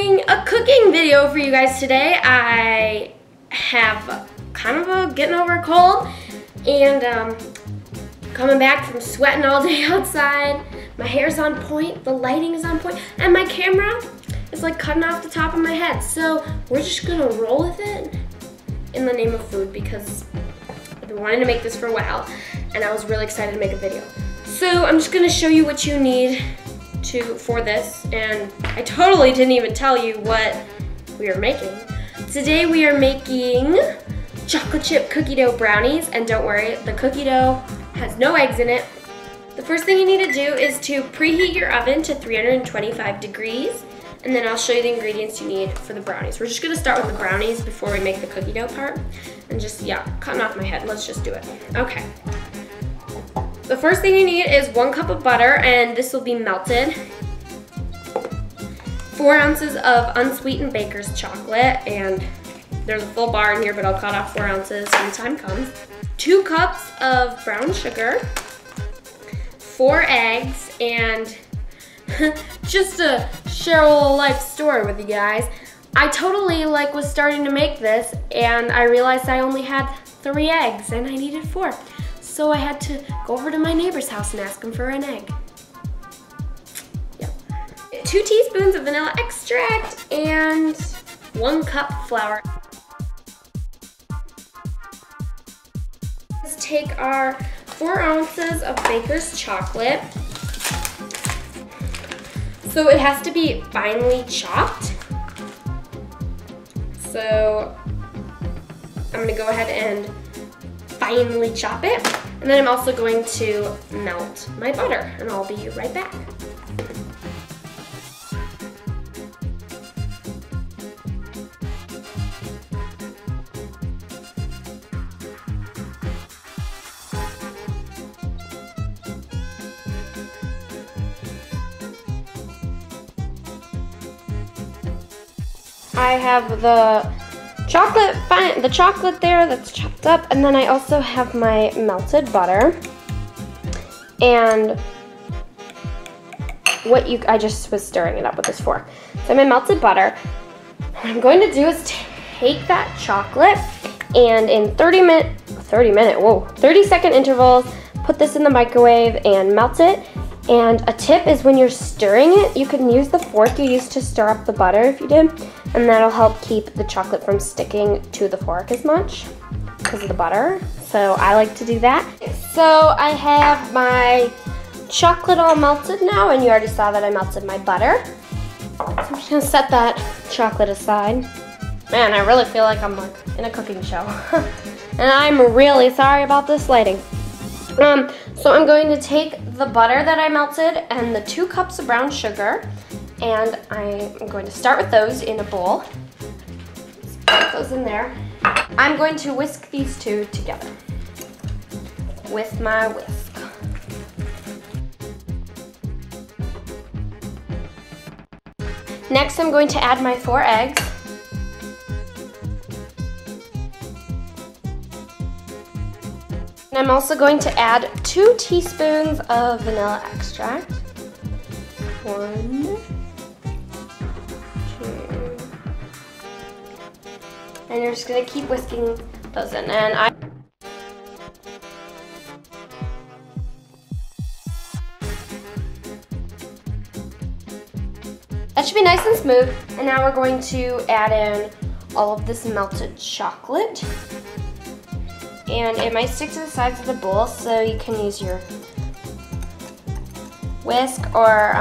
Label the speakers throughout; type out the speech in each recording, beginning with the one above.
Speaker 1: doing a cooking video for you guys today. I have kind of a getting over a cold and coming back from sweating all day outside. My hair's on point, the lighting is on point, and my camera is like cutting off the top of my head. So we're just gonna roll with it in the name of food because I've been wanting to make this for a while and I was really excited to make a video. So I'm just gonna show you what you need for this, and I totally didn't even tell you what we are making. Today we are making chocolate chip cookie dough brownies, and don't worry, the cookie dough has no eggs in it. The first thing you need to do is to preheat your oven to 325 degrees, and then I'll show you the ingredients you need for the brownies. We're just gonna start with the brownies before we make the cookie dough part, and just, yeah, cutting off my head, let's just do it. Okay. The first thing you need is 1 cup of butter, and this will be melted. 4 ounces of unsweetened baker's chocolate, and there's a full bar in here, but I'll cut off 4 ounces when the time comes. 2 cups of brown sugar, 4 eggs, and just to share a little life story with you guys, I totally was starting to make this, and I realized I only had 3 eggs, and I needed 4. So I had to go over to my neighbor's house and ask him for an egg. Yep. 2 teaspoons of vanilla extract and 1 cup flour. Let's take our 4 ounces of baker's chocolate. So it has to be finely chopped. So I'm gonna go ahead and finely chop it. And then I'm also going to melt my butter, and I'll be right back. I have the chocolate there that's chopped up, and then I also have my melted butter and I just was stirring it up with this fork. So my melted butter, what I'm going to do is take that chocolate and in 30-second intervals, put this in the microwave and melt it. And a tip is when you're stirring it, you can use the fork you used to stir up the butter if you did, and that'll help keep the chocolate from sticking to the fork as much because of the butter. So I like to do that. So I have my chocolate all melted now, and you already saw that I melted my butter. So I'm just gonna set that chocolate aside. Man, I really feel like I'm in a cooking show. And I'm really sorry about this lighting. So I'm going to take the butter that I melted and the 2 cups of brown sugar, and I'm going to start with those in a bowl. Just put those in there. I'm going to whisk these 2 together with my whisk. Next, I'm going to add my 4 eggs. And I'm also going to add 2 teaspoons of vanilla extract. 1, 2. And you're just gonna keep whisking those in. And that should be nice and smooth. And now we're going to add in all of this melted chocolate. And it might stick to the sides of the bowl, so you can use your whisk, or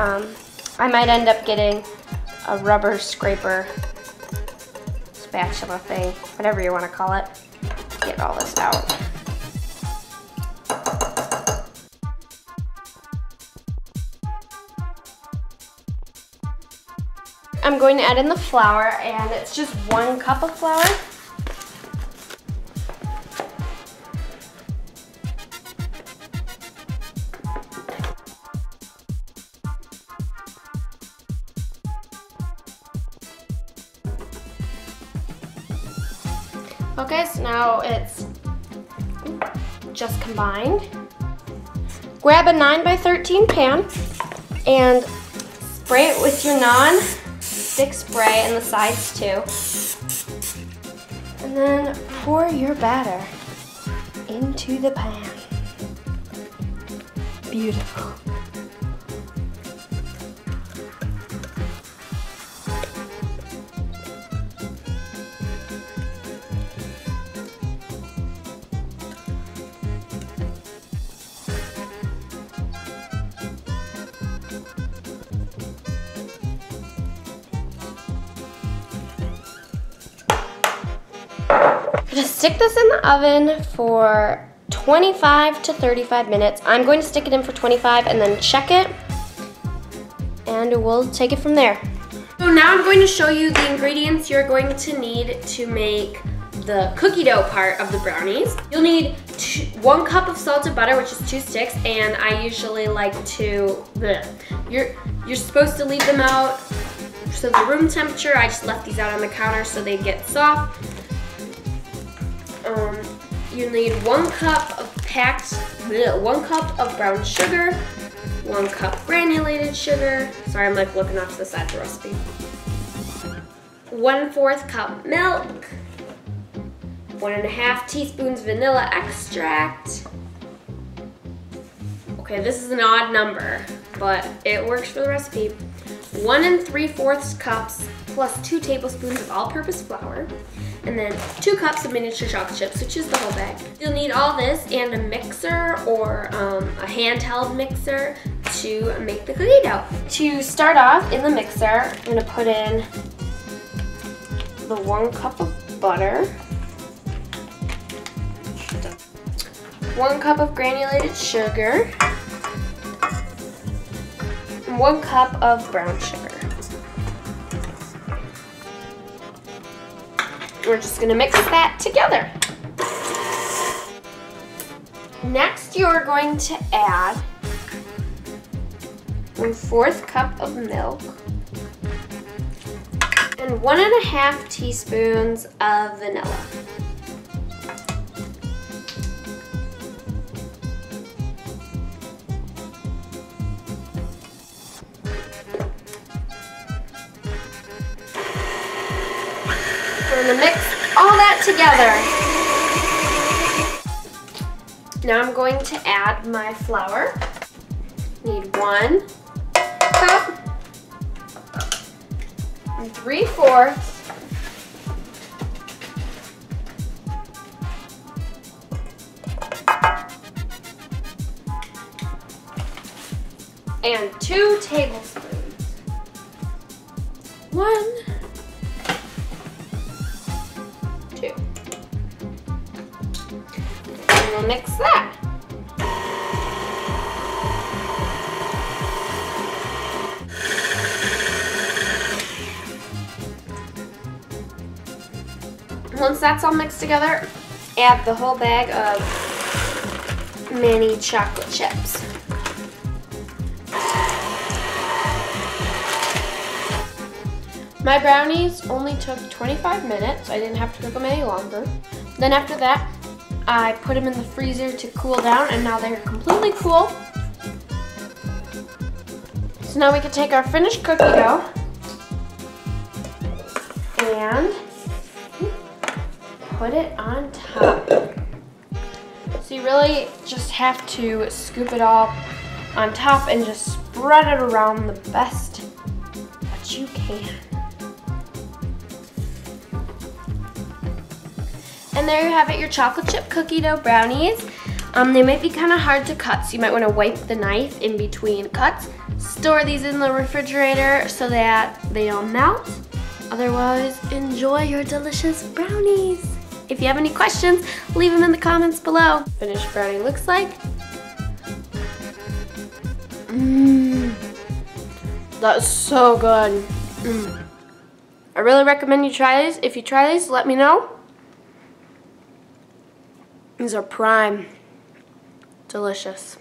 Speaker 1: I might end up getting a rubber scraper spatula thing, whatever you want to call it, to get all this out. I'm going to add in the flour, and it's just 1 cup of flour. Okay, so now it's just combined. Grab a 9 by 13 pan and spray it with your naan thick spray in the sides too. And then pour your batter into the pan. Beautiful. I'm gonna stick this in the oven for 25 to 35 minutes. I'm going to stick it in for 25 and then check it, and we'll take it from there. So now I'm going to show you the ingredients you're going to need to make the cookie dough part of the brownies. You'll need 1 cup of salted butter, which is 2 sticks, and I usually like to, you're supposed to leave them out so the room temperature. I just left these out on the counter so they get soft. You need 1 cup of 1 cup of brown sugar, 1 cup granulated sugar. Sorry, I'm like looking off to the side of the recipe. 1/4 cup milk, 1½ teaspoons vanilla extract. Okay, this is an odd number, but it works for the recipe. 1 3/4 cups plus 2 tablespoons of all-purpose flour. And then 2 cups of miniature chocolate chips, which is the whole bag. You'll need all this and a mixer or a handheld mixer to make the cookie dough. To start off in the mixer, I'm gonna put in the 1 cup of butter, 1 cup of granulated sugar, and 1 cup of brown sugar. We're just gonna mix that together. Next, you're going to add 1/4 cup of milk and 1½ teaspoons of vanilla. We're gonna mix all that together. Now I'm going to add my flour. Need 1 cup and 3/4 and 2 tablespoons. 1, 2. And we'll mix that. Once that's all mixed together, add the whole bag of mini chocolate chips. My brownies only took 25 minutes. I didn't have to cook them any longer. Then after that, I put them in the freezer to cool down, and now they're completely cool. So now we can take our finished cookie dough and put it on top. So you really just have to scoop it all on top and just spread it around the best that you can. And there you have it, your chocolate chip cookie dough brownies. They might be kind of hard to cut, so you might want to wipe the knife in between cuts. Store these in the refrigerator so that they don't melt. Otherwise, enjoy your delicious brownies. If you have any questions, leave them in the comments below. Finished brownie looks like. That's so good. I really recommend you try these. If you try these, let me know. These are prime. Delicious.